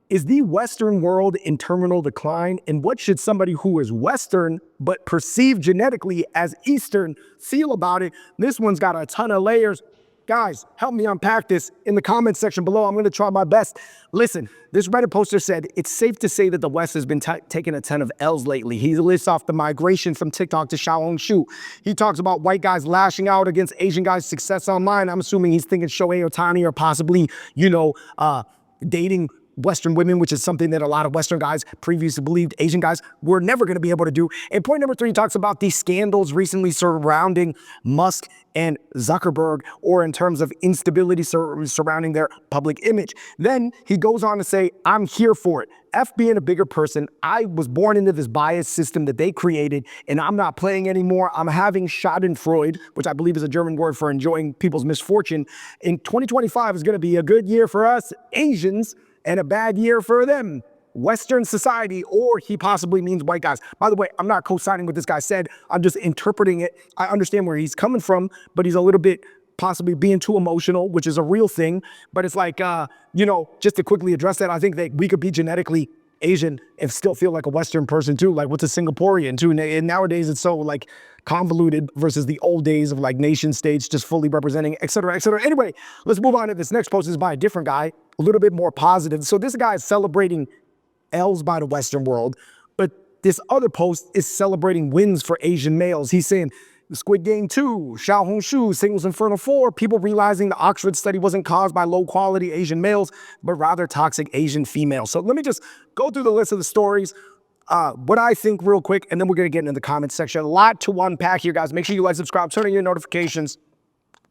Is the Western world in terminal decline? And what should somebody who is Western but perceived genetically as Eastern feel about it? This one's got a ton of layers. Guys, help me unpack this in the comment section below. I'm going to try my best. Listen, this Reddit poster said, it's safe to say that the West has been taking a ton of L's lately. He lists off the migration from TikTok to Xiaohongshu. He talks about white guys lashing out against Asian guys' success online. I'm assuming he's thinking Shohei Ohtani or possibly, dating Western women, which is something that a lot of Western guys previously believed Asian guys were never going to be able to do. And point number 3 talks about the scandals recently surrounding Musk and Zuckerberg, or in terms of instability surrounding their public image. Then he goes on to say, I'm here for it. F being a bigger person, I was born into this bias system that they created, and I'm not playing anymore. I'm having Schadenfreude, which I believe is a German word for enjoying people's misfortune. In 2025 is going to be a good year for us Asians, and a bad year for them, Western society, or he possibly means white guys. By the way, I'm not co-signing what this guy said. I'm just interpreting it. I understand where he's coming from, but he's a little bit possibly being too emotional, which is a real thing. But it's like, just to quickly address that, I think that we could be genetically Asian and still feel like a Western person too. Like, what's a Singaporean too? And nowadays it's so like convoluted versus the old days of like nation states just fully representing, et cetera, et cetera. Anyway, let's move on to this next post. Is by a different guy, a little bit more positive. So this guy is celebrating L's by the Western world, but this other post is celebrating wins for Asian males. He's saying, the Squid Game 2, Xiaohongshu, Singles Inferno 4, people realizing the Oxford study wasn't caused by low-quality Asian males, but rather toxic Asian females. So let me just go through the list of the stories, what I think real quick, and then we're going to get into the comments section. A lot to unpack here, guys. Make sure you like, subscribe, turn on your notifications.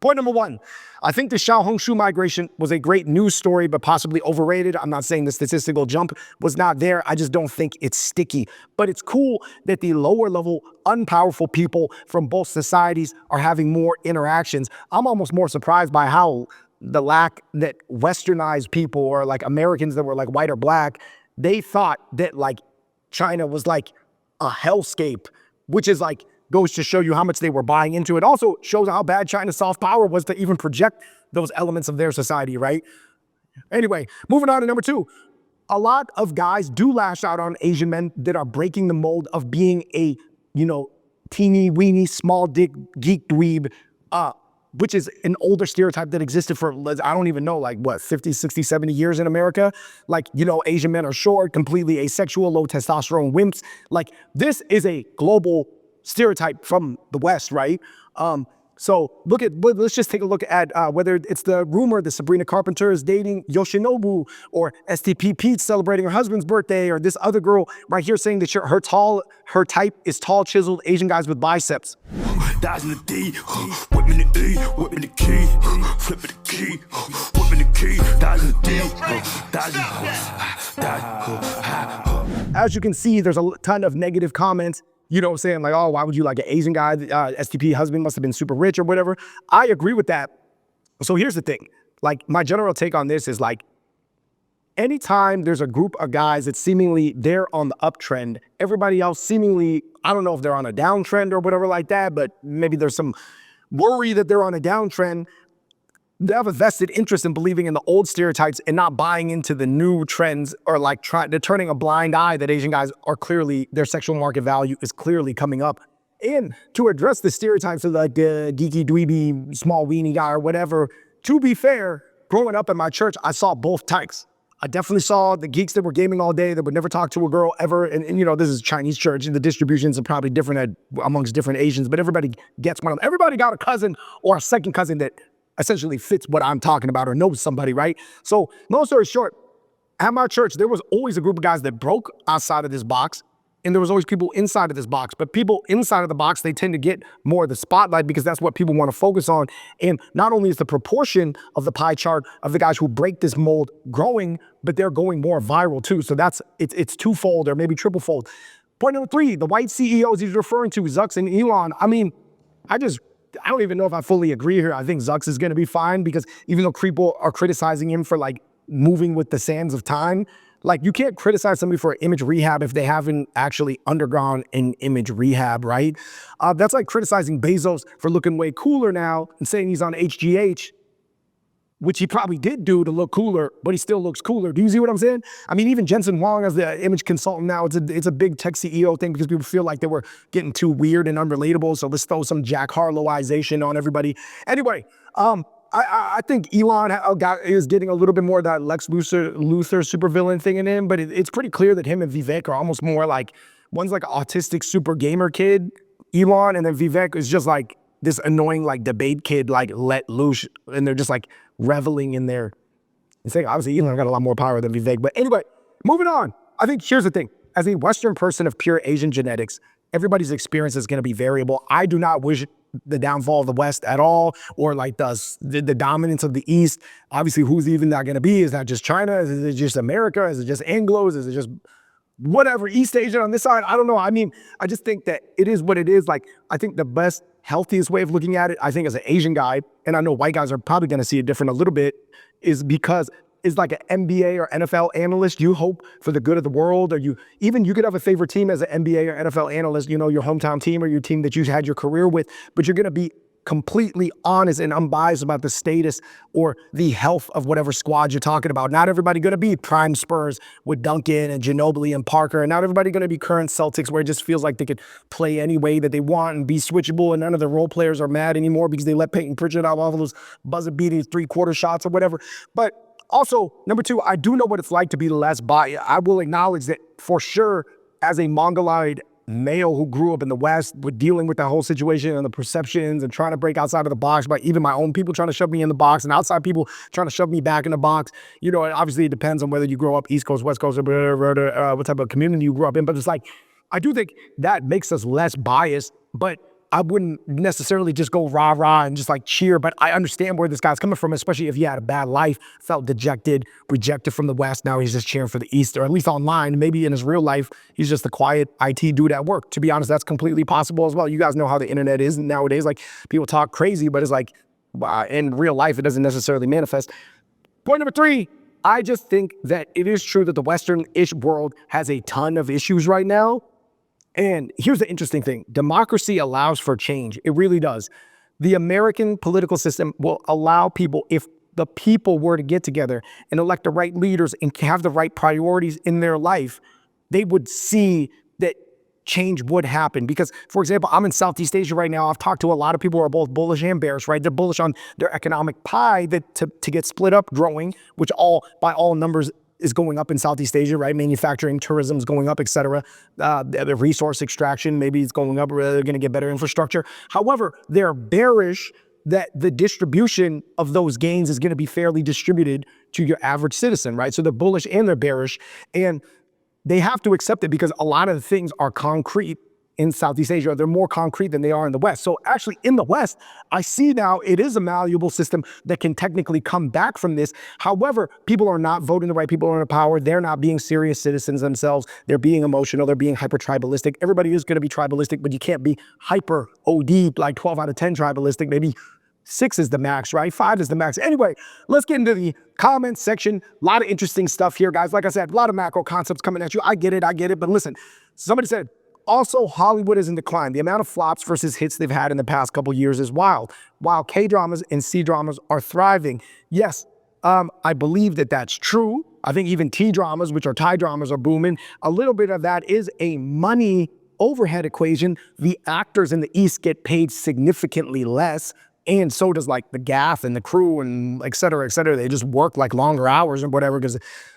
Point number 1, I think the Xiaohongshu migration was a great news story, but possibly overrated. I'm not saying the statistical jump was not there. I just don't think it's sticky. But it's cool that the lower level, unpowerful people from both societies are having more interactions. I'm almost more surprised by how the lack that westernized people, or like Americans that were like white or black, they thought that like China was like a hellscape, which is like, goes to show you how much they were buying into it. Also shows how bad China's soft power was to even project those elements of their society, right? Anyway, moving on to number 2. A lot of guys do lash out on Asian men that are breaking the mold of being a, teeny weeny, small dick, geek dweeb, which is an older stereotype that existed for, I don't even know, like what, 50, 60, 70 years in America? Like, Asian men are short, completely asexual, low testosterone wimps. Like, this is a global stereotype from the West, right? So let's just take a look at whether it's the rumor that Sabrina Carpenter is dating Yoshinobu, or STP Pete celebrating her husband's birthday, or this other girl right here saying that her type is tall, chiseled Asian guys with biceps. Dies in the D, whip in the E, whip in the key, flip in the key, whip in the key, dies in the D, dies in the As you can see, there's a ton of negative comments. Saying like, oh, why would you like an Asian guy? STP husband must have been super rich or whatever. I agree with that. So here's the thing. Like, my general take on this is like, anytime there's a group of guys that seemingly they're on the uptrend, everybody else seemingly, I don't know if they're on a downtrend or whatever like that, but maybe there's some worry that they're on a downtrend. They have a vested interest in believing in the old stereotypes and not buying into the new trends, or like they're turning a blind eye that Asian guys are clearly, their sexual market value is clearly coming up. And to address the stereotypes of like geeky, dweeby, small weenie guy or whatever, to be fair, growing up in my church, I saw both types. I definitely saw the geeks that were gaming all day that would never talk to a girl ever. And this is Chinese church, and the distributions are probably different amongst different Asians, but everybody gets one of them. Everybody got a cousin or a second cousin that essentially fits what I'm talking about or knows somebody, right? So long story short, at my church, there was always a group of guys that broke outside of this box, and there was always people inside of this box. But people inside of the box, they tend to get more of the spotlight because that's what people want to focus on. And not only is the proportion of the pie chart of the guys who break this mold growing, but they're going more viral too. So it's twofold or maybe triplefold. Point number 3, the white CEOs he's referring to, Zucks and Elon. I mean, I don't even know if I fully agree here. I think Zucks is going to be fine, because even though people are criticizing him for like moving with the sands of time, like, you can't criticize somebody for image rehab if they haven't actually undergone an image rehab, right? That's like criticizing Bezos for looking way cooler now and saying he's on HGH. which he probably did do to look cooler, but he still looks cooler. Do you see what I'm saying? I mean, even Jensen Huang as the image consultant now, it's a big tech CEO thing because people feel like they were getting too weird and unrelatable. So let's throw some Jack Harlowization on everybody. Anyway, I think Elon is getting a little bit more of that Lex Luthor supervillain thing in him, but it's pretty clear that him and Vivek are almost more like, one's like an autistic super gamer kid, Elon, and then Vivek is just like this annoying like debate kid, like let loose, and they're just like reveling in their thing. Obviously, Elon got a lot more power than Vivek, but anyway, moving on. I think here's the thing. As a Western person of pure Asian genetics, everybody's experience is going to be variable. I do not wish the downfall of the West at all, or like the dominance of the East. Obviously, who's even that going to be? Is that just China? Is it just America? Is it just Anglos? Is it just whatever, East Asia on this side? I don't know. I mean, I just think that it is what it is. Like, I think the best, healthiest way of looking at it, I think as an Asian guy, and I know white guys are probably going to see it different a little bit, is because is like an NBA or NFL analyst, you hope for the good of the world, or you could have a favorite team as an NBA or NFL analyst, you know, your hometown team or your team that you had your career with, but you're going to be completely honest and unbiased about the status or the health of whatever squad you're talking about. Not everybody going to be prime Spurs with Duncan and Ginobili and Parker, and not everybody going to be current Celtics where it just feels like they could play any way that they want and be switchable, and none of the role players are mad anymore because they let Peyton Pritchard out all of those buzzer-beating three-quarter shots or whatever. But also, number two, I do know what it's like to be less biased. I will acknowledge that for sure, as a Mongoloid male who grew up in the West, with dealing with the whole situation and the perceptions and trying to break outside of the box by even my own people trying to shove me in the box and outside people trying to shove me back in the box. You know, obviously it depends on whether you grow up East Coast, West Coast, or what type of community you grew up in. But it's like, I do think that makes us less biased, but I wouldn't necessarily just go rah-rah and just like cheer, but I understand where this guy's coming from, especially if he had a bad life, felt dejected, rejected from the West. Now he's just cheering for the East, or at least online. Maybe in his real life, he's just a quiet IT dude at work. To be honest, that's completely possible as well. You guys know how the internet is nowadays. Like, people talk crazy, but it's like, in real life, it doesn't necessarily manifest. Point number three, I just think that it is true that the Western-ish world has a ton of issues right now. And here's the interesting thing. Democracy allows for change. It really does. The American political system will allow people, if the people were to get together and elect the right leaders and have the right priorities in their life, they would see that change would happen. Because, for example, I'm in Southeast Asia right now. I've talked to a lot of people who are both bullish and bearish, right? They're bullish on their economic pie that to get split up growing, which by all numbers is going up in Southeast Asia, right? Manufacturing, tourism is going up, et cetera. The resource extraction, maybe it's going up, or they're going to get better infrastructure. However, they're bearish that the distribution of those gains is going to be fairly distributed to your average citizen, right? So they're bullish and they're bearish, and they have to accept it because a lot of the things are concrete in Southeast Asia. They're more concrete than they are in the West. So actually in the West, I see now it is a malleable system that can technically come back from this. However, people are not voting the right people into power. They're not being serious citizens themselves. They're being emotional. They're being hyper tribalistic. Everybody is going to be tribalistic, but you can't be hyper OD, like 12 out of 10 tribalistic. Maybe 6 is the max, right? 5 is the max. Anyway, let's get into the comments section. A lot of interesting stuff here, guys. Like I said, a lot of macro concepts coming at you. I get it. But listen, somebody said, also, Hollywood is in decline. The amount of flops versus hits they've had in the past couple years is wild. While K-dramas and C-dramas are thriving. Yes, I believe that that's true. I think even T-dramas, which are Thai dramas, are booming. A little bit of that is a money overhead equation. The actors in the East get paid significantly less, and so does like the gaff and the crew and et cetera, et cetera. They just work like longer hours and whatever,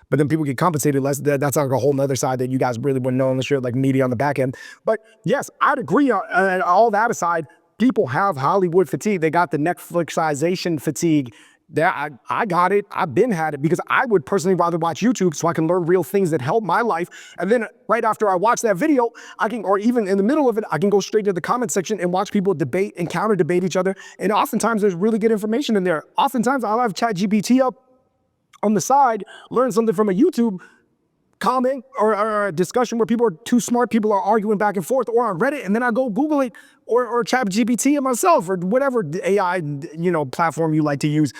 but then people get compensated less. That's like a whole nother side that you guys really wouldn't know unless you're like media on the back end. But yes, I'd agree. All that aside, people have Hollywood fatigue. They got the Netflixization fatigue. I got it. I've been had it because I would personally rather watch YouTube so I can learn real things that help my life. And then right after I watch that video, or even in the middle of it, I can go straight to the comment section and watch people debate and counter debate each other. And oftentimes there's really good information in there. Oftentimes I'll have ChatGPT up on the side, learn something from a YouTube comment or a discussion where two smart people are arguing back and forth, or on Reddit, and then I go Google it or ChatGPT it myself, or whatever AI platform you like to use.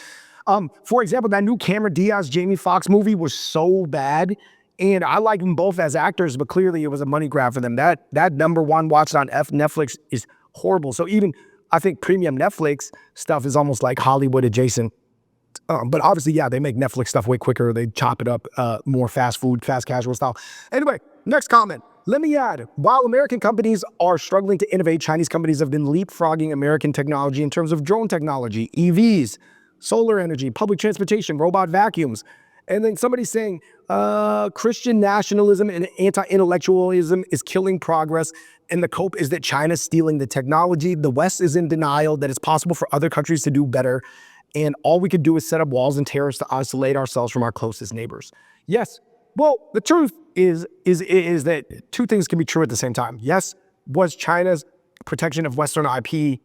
For example, that new Cameron Diaz, Jamie Foxx movie was so bad, and I like them both as actors, but clearly it was a money grab for them. That #1 watched on Netflix is horrible. So even I think premium Netflix stuff is almost like Hollywood adjacent But obviously, yeah, they make Netflix stuff way quicker. They chop it up more fast food, fast casual style. Anyway, next comment. Let me add, while American companies are struggling to innovate, Chinese companies have been leapfrogging American technology in terms of drone technology, EVs, solar energy, public transportation, robot vacuums. And then somebody's saying Christian nationalism and anti-intellectualism is killing progress. And the cope is that China's stealing the technology. The West is in denial that it's possible for other countries to do better. And all we could do is set up walls and terrorists to isolate ourselves from our closest neighbors. Yes. Well, the truth is that two things can be true at the same time. Yes, was China's protection of Western IP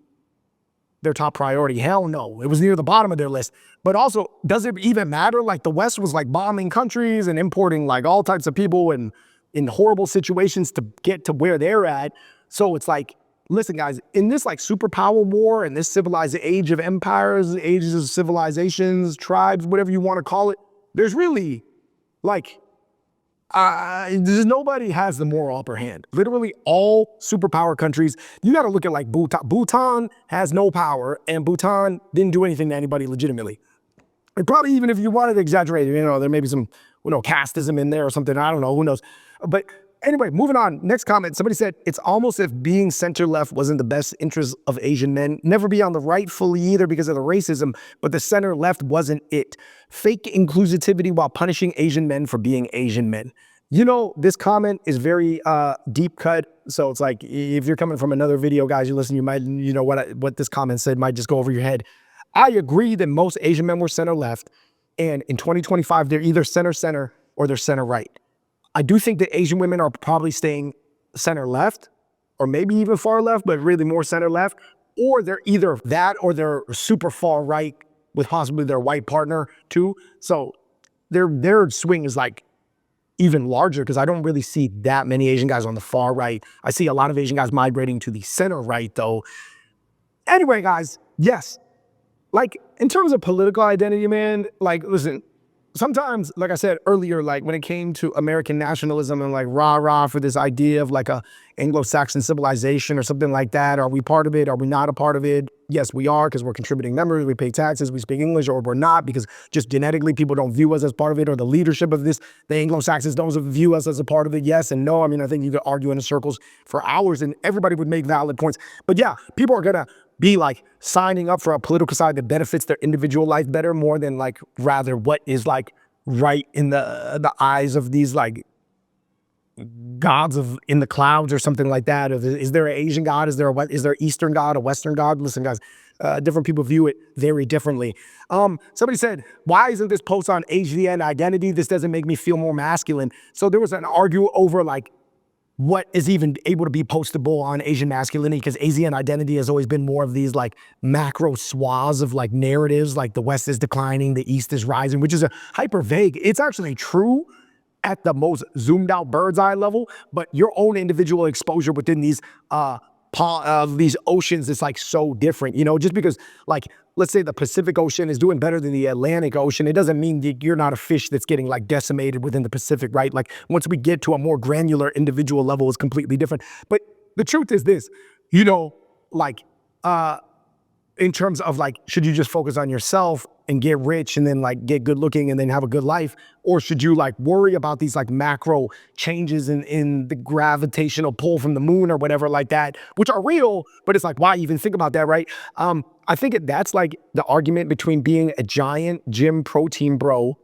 their top priority? Hell no. It was near the bottom of their list. But also, does it even matter? Like the West was like bombing countries and importing like all types of people and in horrible situations to get to where they're at. So it's like, listen, guys, in this like superpower war and this civilized age of empires, ages of civilizations, tribes, whatever you want to call it, there's really like, nobody has the moral upper hand. Literally all superpower countries, you got to look at like Bhutan. Bhutan has no power and Bhutan didn't do anything to anybody legitimately. And probably even if you wanted to exaggerate it, there may be some, casteism in there or something. I don't know, who knows. But anyway, moving on. Next comment. Somebody said, it's almost if being center-left wasn't the best interest of Asian men. Never be on the right fully either because of the racism, but the center-left wasn't it. Fake inclusivity while punishing Asian men for being Asian men. This comment is very deep cut. So it's like, if you're coming from another video, guys, you listen, you might, what this comment said might just go over your head. I agree that most Asian men were center-left. And in 2025, they're either center-center or they're center-right. I do think that Asian women are probably staying center-left or maybe even far-left, but really more center-left, or they're either that or they're super far-right with possibly their white partner too. So their swing is like even larger because I don't really see that many Asian guys on the far right. I see a lot of Asian guys migrating to the center-right though. Anyway, guys, yes. Like in terms of political identity, man, like listen, sometimes, like I said earlier, like when it came to American nationalism and like rah-rah for this idea of like a Anglo-Saxon civilization or something like that, are we part of it? Are we not a part of it? Yes, we are because we're contributing members, we pay taxes, we speak English, or we're not because just genetically people don't view us as part of it, or the leadership of this, the Anglo-Saxons don't view us as a part of it. Yes and no. I mean, I think you could argue in circles for hours and everybody would make valid points. But yeah, people are gonna be like signing up for a political side that benefits their individual life better more than like rather what is like right in the eyes of these like gods of in the clouds or something like that. Is there an Asian god? Is there Eastern god, a Western god? Listen, guys, different people view it very differently. Somebody said, why isn't this post on Asian identity? This doesn't make me feel more masculine. So there was an argue over like what is even able to be postable on Asian masculinity, because Asian identity has always been more of these like macro swaths of like narratives, like the West is declining, the East is rising, which is a hyper vague. It's actually true at the most zoomed out bird's eye level, but your own individual exposure within these oceans is like so different, just because like, let's say the Pacific Ocean is doing better than the Atlantic Ocean, it doesn't mean that you're not a fish that's getting like decimated within the Pacific, right? Like once we get to a more granular individual level, it's completely different. But the truth is this, like, in terms of like, should you just focus on yourself and get rich and then like get good looking and then have a good life? Or should you like worry about these like macro changes in the gravitational pull from the moon or whatever like that, which are real, but it's like, why even think about that, right? I think that's like the argument between being a giant gym protein bro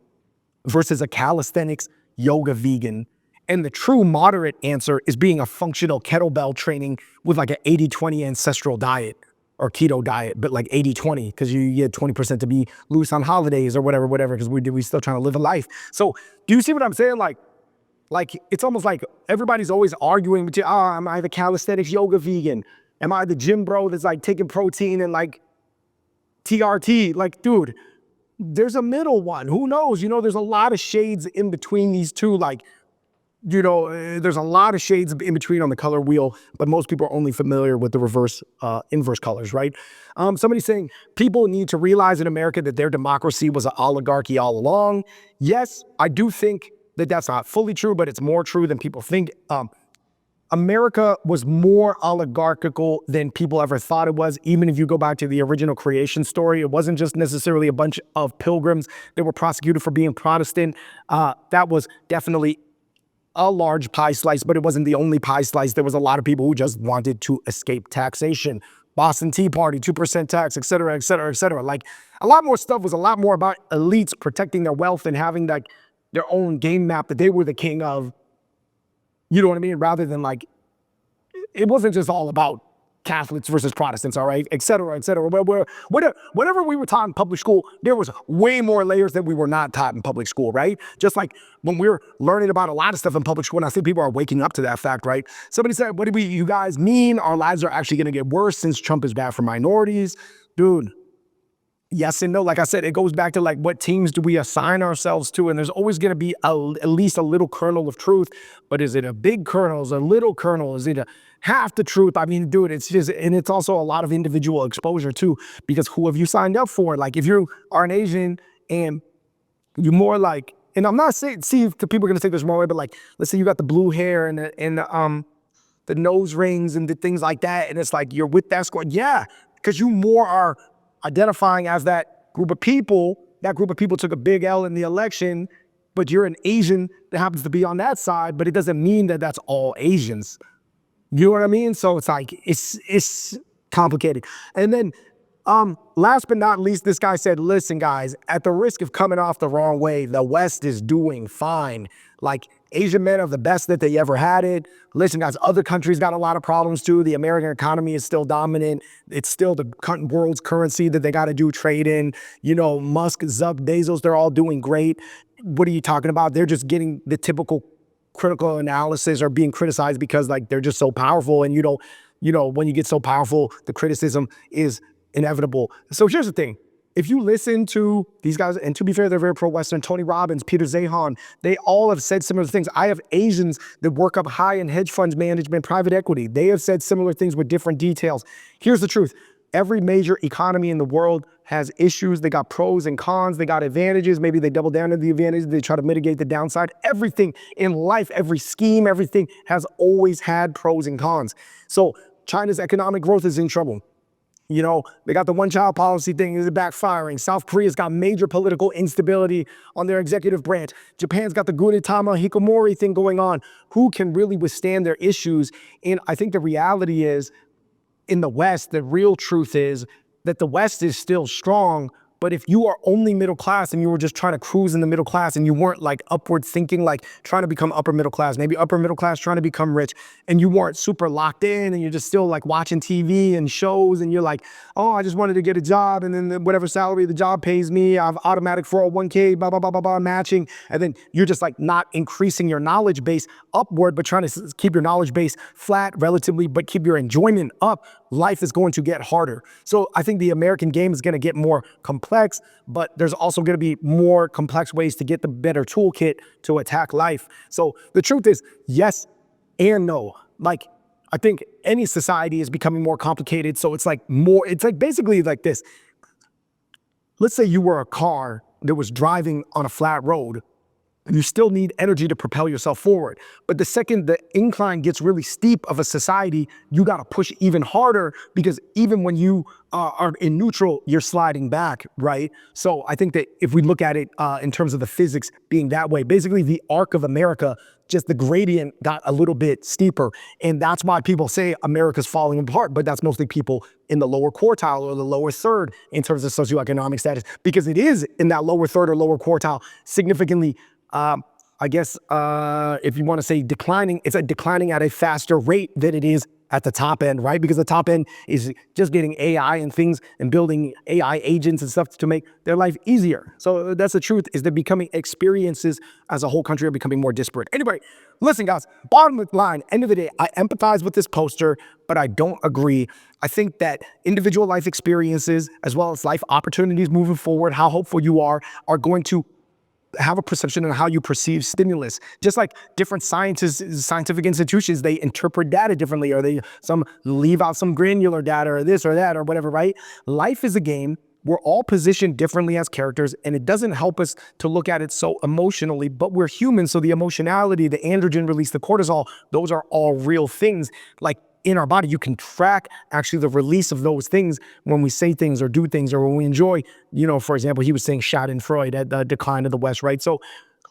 versus a calisthenics yoga vegan. And the true moderate answer is being a functional kettlebell training with like an 80-20 ancestral diet or keto diet, but like 80-20, because you get 20% to be loose on holidays or whatever, because we still trying to live a life. So do you see what I'm saying? Like it's almost like everybody's always arguing between, am I the calisthenics yoga vegan? Am I the gym bro that's like taking protein and like TRT? Like, dude, there's a middle one. Who knows? There's a lot of shades in between these two. Like, there's a lot of shades in between on the color wheel, but most people are only familiar with the inverse colors, right? Somebody's saying people need to realize in America that their democracy was an oligarchy all along. Yes, I do think that that's not fully true, but it's more true than people think. America was more oligarchical than people ever thought it was. Even if you go back to the original creation story, it wasn't just necessarily a bunch of pilgrims that were prosecuted for being Protestant. That was definitely a large pie slice, but it wasn't the only pie slice. There was a lot of people who just wanted to escape taxation. Boston Tea Party, 2% tax, et cetera, et cetera, et cetera. Like, a lot more stuff was a lot more about elites protecting their wealth and having like their own game map that they were the king of. You know what I mean? Rather than like, it wasn't just all about Catholics versus Protestants, all right, et cetera, et cetera. Whatever we were taught in public school, there was way more layers that we were not taught in public school, right? Just like when we were learning about a lot of stuff in public school, and I think people are waking up to that fact, right? Somebody said, what do you guys mean? Our lives are actually going to get worse since Trump is bad for minorities. Dude, yes and no. Like I said, it goes back to like, what teams do we assign ourselves to? And there's always going to be at least a little kernel of truth. But is it a big kernel? Is it a little kernel? Is it a half the truth? I mean, dude, it's just, and it's also a lot of individual exposure too, because who have you signed up for? Like, if you are an Asian and you're more like, and I'm not saying, see, if the people are going to take this wrong way, but like, let's say you got the blue hair and the nose rings and the things like that. And it's like, you're with that squad. Yeah, because you more are identifying as that group of people. That group of people took a big L in the election, but you're an Asian that happens to be on that side, but it doesn't mean that that's all Asians. You know what I mean? So it's like, it's complicated. And then last but not least, this guy said, listen, guys, at the risk of coming off the wrong way, the West is doing fine. Like, Asian men are the best that they ever had it. Listen, guys, other countries got a lot of problems too. The American economy is still dominant. It's still the world's currency that they got to do trade in. You know, Musk, Zuck, Bezos, they're all doing great. What are you talking about? They're just getting the typical critical analysis or being criticized because like they're just so powerful. And when you get so powerful, the criticism is inevitable. So here's the thing. If you listen to these guys, and to be fair, they're very pro-Western, Tony Robbins, Peter Zahan, they all have said similar things. I have Asians that work up high in hedge funds management, private equity. They have said similar things with different details. Here's the truth. Every major economy in the world has issues. They got pros and cons. They got advantages. Maybe they double down on the advantages. They try to mitigate the downside. Everything in life, every scheme, everything has always had pros and cons. So China's economic growth is in trouble. You know, they got the one-child policy thing is backfiring. South Korea's got major political instability on their executive branch. Japan's got the Gudetama Hikikomori thing going on. Who can really withstand their issues? And I think the reality is, in the West, the real truth is that the West is still strong. But if you are only middle class and you were just trying to cruise in the middle class and you weren't like upward thinking, like trying to become upper middle class, maybe upper middle class trying to become rich, and you weren't super locked in and you're just still like watching TV and shows and you're like, oh, I just wanted to get a job and then whatever salary the job pays me, I have automatic 401k, blah, blah, blah, blah, blah, matching. And then you're just like not increasing your knowledge base upward, but trying to keep your knowledge base flat relatively, but keep your enjoyment up. Life is going to get harder. So I think the American game is going to get more complex, but there's also going to be more complex ways to get the better toolkit to attack life. So the truth is yes and no. Like, I think any society is becoming more complicated. So it's like basically like this. Let's say you were a car that was driving on a flat road. You still need energy to propel yourself forward. But the second the incline gets really steep of a society, you got to push even harder because even when you are in neutral, you're sliding back, right? So I think that if we look at it in terms of the physics being that way, basically the arc of America, just the gradient got a little bit steeper. And that's why people say America's falling apart, but that's mostly people in the lower quartile or the lower third in terms of socioeconomic status, because it is in that lower third or lower quartile significantly I guess if you want to say declining, it's declining at a faster rate than it is at the top end, right? Because the top end is just getting AI and things and building AI agents and stuff to make their life easier. So that's the truth, is that becoming experiences as a whole country are becoming more disparate. Anyway, listen guys, bottom line, end of the day, I empathize with this poster, but I don't agree. I think that individual life experiences as well as life opportunities moving forward, how hopeful you are going to have a perception on how you perceive stimulus. Just like different scientific institutions, they interpret data differently, or some leave out some granular data or this or that or whatever, right? Life is a game. we're all positioned differently as characters, and it doesn't help us to look at it so emotionally, but we're human, so the emotionality, the androgen release, the cortisol, those are all real things. Like in our body, you can track actually the release of those things when we say things or do things or when we enjoy, for example, he was saying Schadenfreude at the decline of the West, right? So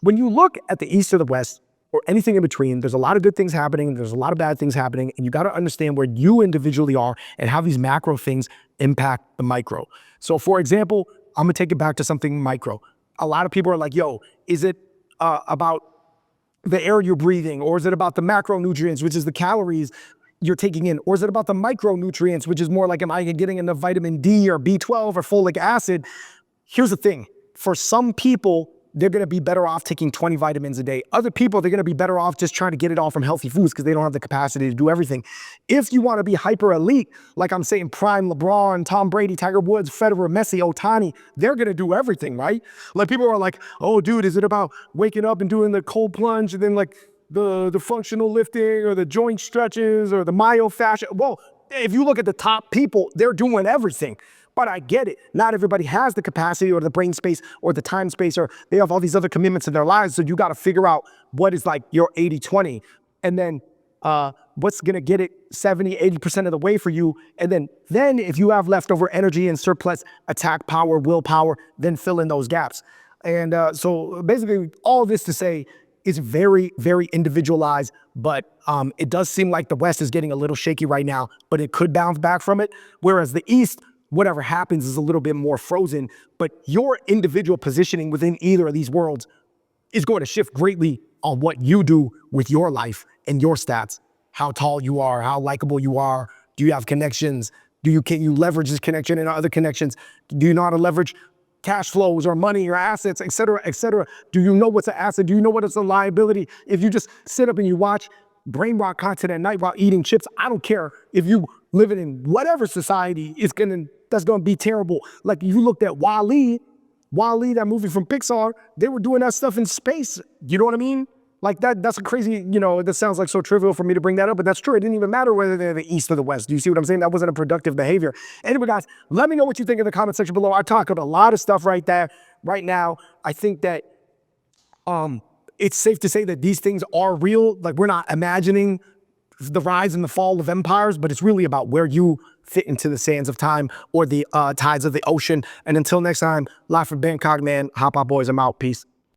when you look at the East or the West, or anything in between, there's a lot of good things happening, there's a lot of bad things happening, and you got to understand where you individually are and how these macro things impact the micro. So for example, I'm gonna take it back to something micro. A lot of people are like, yo, is it about the air you're breathing, or is it about the macronutrients, which is the calories you're taking in, or is it about the micronutrients, which is more like, am I getting enough vitamin D or B12 or folic acid? Here's the thing, for some people, they're gonna be better off taking 20 vitamins a day. Other people, they're gonna be better off just trying to get it all from healthy foods because they don't have the capacity to do everything. If you wanna be hyper elite, like I'm saying, prime LeBron, Tom Brady, Tiger Woods, Federer, Messi, Otani, they're gonna do everything, right? Like people are like, oh dude, is it about waking up and doing the cold plunge and then like the functional lifting or the joint stretches or the myofascia? Well, if you look at the top people, they're doing everything. But I get it. Not everybody has the capacity or the brain space or the time space, or they have all these other commitments in their lives. So you got to figure out what is like your 80-20. And then what's going to get it 70, 80% of the way for you. And then if you have leftover energy and surplus attack power, willpower, then fill in those gaps. And so basically all this to say, is very, very individualized, but it does seem like the West is getting a little shaky right now, but it could bounce back from it. Whereas the East, whatever happens is a little bit more frozen, but your individual positioning within either of these worlds is going to shift greatly on what you do with your life and your stats. How tall you are, how likable you are, do you have connections? Can you leverage this connection and other connections? Do you know how to leverage cash flows or money or assets, et cetera, et cetera? Do you know what's an asset? Do you know what is a liability? If you just sit up and you watch brain rot content at night while eating chips, I don't care if you living in whatever society, that's gonna be terrible. Like you looked at Wall-E, that movie from Pixar, they were doing that stuff in space. You know what I mean? Like that's a crazy, that sounds like so trivial for me to bring that up, but that's true. It didn't even matter whether they're the East or the West. Do you see what I'm saying? That wasn't a productive behavior. Anyway, guys, let me know what you think in the comment section below. I talked about a lot of stuff right there, right now. I think that it's safe to say that these things are real. Like we're not imagining the rise and the fall of empires, but it's really about where you fit into the sands of time or the tides of the ocean. And until next time, live from Bangkok, man. Hop out, boys. I'm out. Peace.